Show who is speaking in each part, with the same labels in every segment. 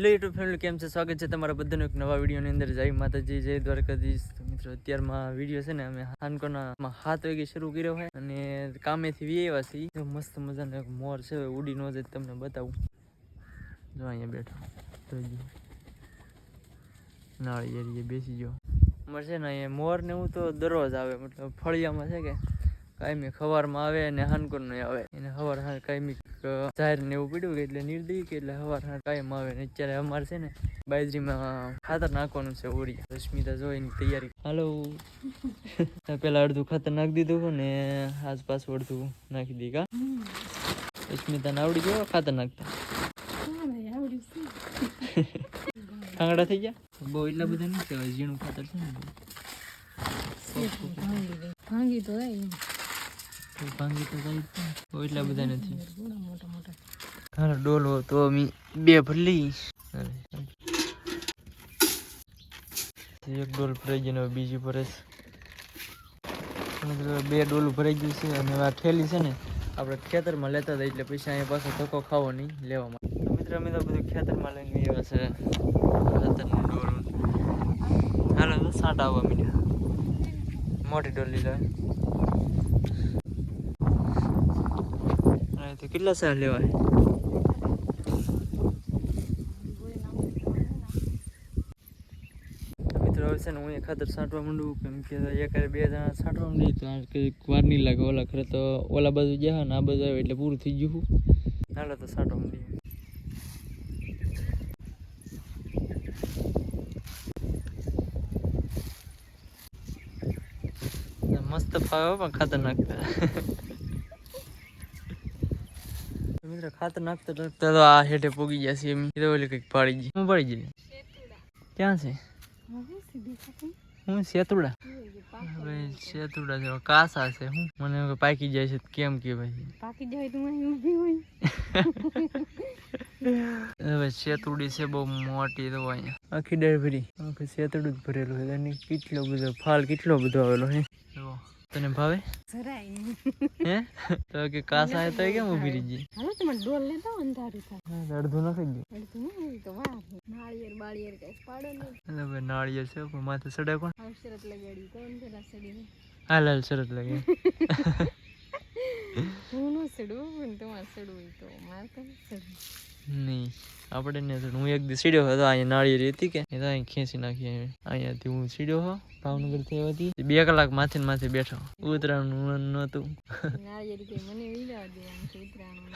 Speaker 1: Hello YouTube family, કેમ છે? સ્વાગત છે તમારા બધાનું એક નવા વિડીયોની અંદર. જય માતાજી, જય દ્વારકાધીશ. તો મિત્રો અત્યારમાં વિડીયો છે ને અમે હાનકોના 7 વાગે શરૂ કર્યો હોય અને કામેથી આવ્યા છીએ. મસ્ત મજાનો એક મોર છે, ઉડી નો જાય તમને બતાવું. જો અહીંયા બેઠો નાળી એરીએ બેસી ગયો. અમારે છે ને અહીંયા મોર ને હું તો દરરોજ આવે, મતલબ ફળિયામાં છે કે કાયમી સવારમાં આવે અને હાનકોર નો આવે. એને સવાર કાયમી જાહેર ને એવું પડ્યું એટલે નિર્દય કે એટલે સવાર કાયમ આવે ને. અત્યારે અમારે છે ને બાજરીમાં ખાતર નાખવાનું છે ઓરી. રશ્મિતા જો એની તૈયારી. હાલો પેલા અડધું ખાતર નાખી દીધું ને આસપાસ અડધું નાખી દી. કા રશ્મિતાને આવડી ગયો ખાતર નાખતા? કાંગડા થઈ ગયા બહુ, એટલા બધા નહીં કહેવાય. ઝીણું ખાતર છે ને ભાંગી તો જાય એટલા બધા નથી. હાલો ડોલો તો અમે 2 ભરી. એક ડોલ ભરાઈ ગયો, બીજી ભરે 2 ડોલું ભરાઈ ગયું છે. અને આ ઠેલી છે ને આપણે ખેતરમાં લેતા હતા એટલે પછી અહીંયા પાછો ધક્કો ખાવો નહીં લેવામાં. તો મિત્ર અમે તો બધું ખેતરમાં લઈને આવ્યા છે ખાતરની ડોલ. હાલો સાંટા આવવા મીઠા મોટી ડોલ લીધા. તો કેટલા સાર લેવાય? મિત્રો હવે છે ને હું ખાતર છાંટવા માંડું, કેમ કે 1-2 જણા છાંટવા માંડી તો કંઈક વાર નહીં લાગે. ઓલા ખરે તો ઓલા બાજુ ગયા ને આ બાજુ આવે એટલે પૂરું થઈ ગયું. હાલો તો છાંટવા માંડી. મસ્ત ફાવે પણ ખાતર નાખતા. મિત્રો ખાતર નાખતા નાખતા તો આ હેઠે પોગી ગયા છે. એમ ઓલી કંઈક પાડી ગઈ. હું પાડી ગઈ? ક્યાં છે? હું સેતુડા? હવે સેતુડા છે કાસા છે. હું મને પાકી જાય છે કેમ કે ભાઈ પાકી જાય તો ઊભી હોય. હવે સેતુડી છે બહુ મોટી. તો અહીંયા આખી ડાળ ભરી આખી સેતુડું જ ભરેલું છે. એની કેટલો બધો ફાલ કેટલો બધો આવેલો હે. તને ભાવે? હે તો કે કાસા હે તો કેમ ઊભી રહી ગઈ? હાલો તમે ડોલ લેતા અંધારું થાય. અડધું નાખી દે. અડધું નહીં તો વાહ નાળિયેર બાળિયેર કઈ પાડો નહીં. હવે નાળિયેર છે પણ માથે સડે કોણ? શરત લગાડી કોણ જરા સડી? હાલ શરત લગાડી. હું નો સડું પણ તમારે સડવું તો મારે તો સડવું નહીં. આપણે ને હું એક દી સીડ્યો હતો અહીંયા નાળિયેર હતી કે એ તો અહીં ખેંચી નાખી. અહીંયાથી હું સીડ્યો હો ભાવનગર થી હતી. 2 કલાક માથે ને માથે બેઠો. ઉતરાણું નતું. નાળિયેર કે મને વિલા દેવાનું છે ઉતરાણું.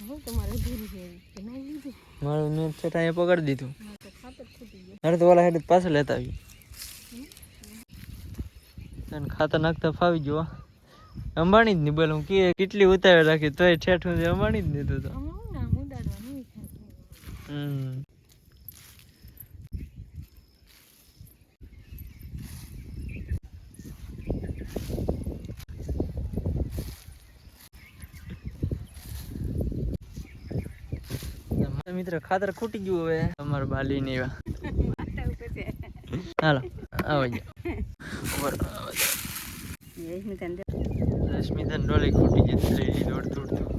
Speaker 1: હું તમારે ધીરી ફેરી કે ના લીધું મારું મેં છેટા અહીંયા પકડી દીધું. ખાતર છૂટી ગયું. અરે તો ઓલા હેડ પાછળ લેતા આવ્યું. ખાતર નાખતા ફાવી ગયો. અંબાણી જ નહીં બોલ. હું કે કેટલી ઉતાવળ રાખી તોય ઠેઠું અંબાણી જ દીધું તો. મિત્ર ખાતર ખૂટી ગયું. હવે અમારે બાલી ને એવા હાલો આવો રશ્મિતા ડોલી ખૂટી જતી લઈ લીધું અડધું અડધું.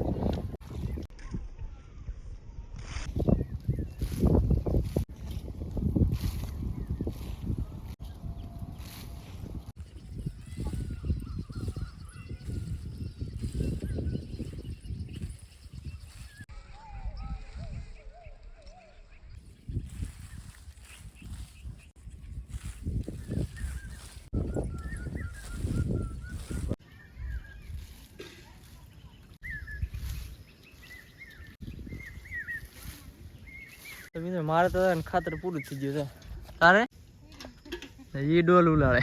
Speaker 1: મારે તો ખાતર પૂરું થઈ ગયું છે. તારે એ ડોલ ઉલાડે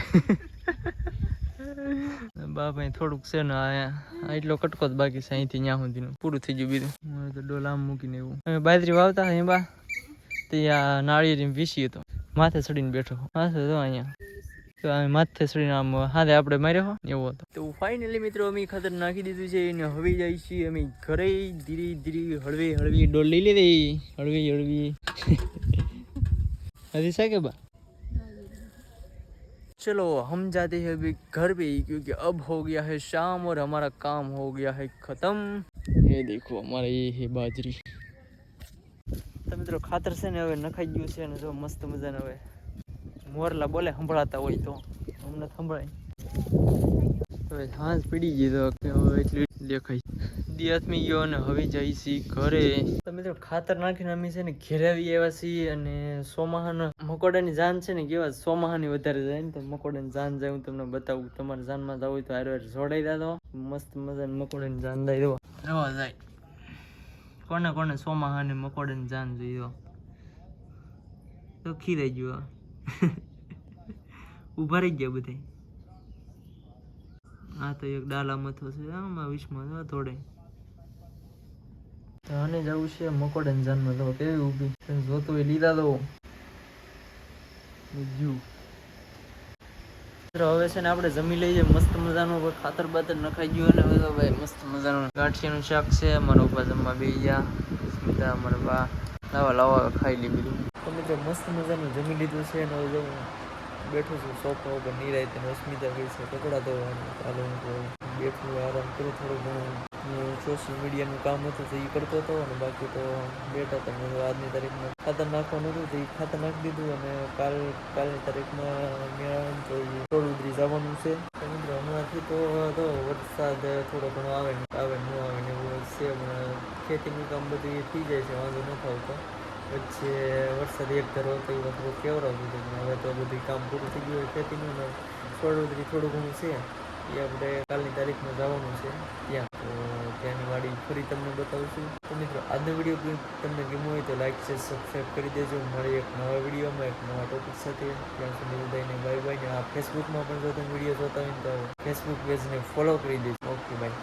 Speaker 1: બાપા થોડુંક છે ને એટલો કટકો જ બાકી છે. અહીંથી ત્યાં સુધી પૂરું થઈ ગયું. બીજું મારે તો ડોલ આમ મૂકીને એવું. અમે બાજરી વાવતા હોય બા તો આ નાળિયેર વીસી હતો માથે ચડીને બેઠો. માથે તો અહીંયા તો માથે ચડીને આમ હાથે આપણે માર્યો એવો હતો. તો ફાઇનલી મિત્રો અમે ખાતર નાખી દીધું છે એને હવે જાય છીએ અમે ઘરે. ધીરે ધીરે હળવી હળવી ડોલ લઈ લીધી. હળવી હળવી अभी सके बा चलो हम जाते हैं अभी घर पे ही, क्योंकि अब हो गया है शाम और हमारा काम हो गया है खत्म. ये देखो हमारा ये है बाजरी. તો મિત્રો ખાતર છે ને હવે નખાઈ ગયું છે અને જો મસ્ત મજાને હવે મોરલા બોલે સંભળાતા હોય તો અમને સંભળાય. હવે હાથ પડી ગઈ તો હવે એટલું દેખાય. દિયાત્મી ગયો અને હવે જઈ છીએ ઘરે. તો મિત્રો ખાતર નાખીને અમે છે ને ઘેરાવી આવ્યા છીએ અને સોમાહાના મકોડાની જાન છે ને કેવા સોમાહાની વધારે જાય ને તો મકોડાની જાન જાય હું તમને બતાવું. તમારે જાનમાં જવું હોય તો હારે જોડાઈ દો. મસ્ત મજાની મકોડાની જાન દઈ દો રવા જાય. કોને કોને સોમાહાની મકોડાની જાન જોઈ દો તો ખીરાઈ ગયો. ઉભા રહી ગયા બધા. હા તો એક ડાલા મથો છે આમાં વિશમાં થોડે આને જવું છે મકોડાની જાનમાં. તો કેવી ઊભી જોતું એ લીધા દો. હવે છે ને આપણે જમી લઈએ મસ્ત મજાનું. ખાતર બાતર નખાઈ ગયું અને હવે ભાઈ મસ્ત મજાનું ગાંઠિયાનું શાક છે. મારા ઉપર જમવા બે ગયા. સ્મિતા મારા બા લાવા લાવા ખાઈ લી બધું. તો મિત્રો મસ્ત મજાનું જમી લીધું છે અને હવે બેઠું છું સોફા ઉપર નિરાયતે. અસ્મિતા ગઈ છે કપડાં ધોવાનું. ચાલો હું બેઠું આરામ કરું થોડું ઘણું. સોશિયલ મીડિયાનું કામ હતું તો એ કરતો હતો અને બાકી તો બેઠા હતા. આજની તારીખમાં ખાતર નાખવાનું હતું તો એ ખાતર નાખી દીધું અને કાલની તારીખમાં મેળાનું તો થોડું જવાનું છે. મિત્રો હમણાંથી તો વરસાદ થોડો ઘણો આવે ન આવે ને એવું છે. હમણાં ખેતીનું કામ બધું થઈ જાય છે, વાંધો નથી આવતો. વચ્ચે વરસાદ એક ધારો હતો એ થોડું કેવડાવતું હતું પણ હવે તો બધું કામ પૂરું થઈ ગયું હોય ખેતીનું ને થોડું ઘણું છે એ આપણે કાલની તારીખમાં જવાનું છે ત્યાં. તો ત્યાંની વાડી ફરી તમને બતાવશું. તો મિત્રો આજનો વિડીયો તમને ગમ્યો હોય તો લાઈક છે સબસ્ક્રાઈબ કરી દેજો. મારી એક નવા વિડીયોમાં એક નવા ટોપિક સાથે. ત્યાં સુધી બધાને બાય બાય. ને આ ફેસબુકમાં પણ જો તમે વિડીયો જોતા હોય તો ફેસબુક પેજને ફોલો કરી દેજો. Okay bye.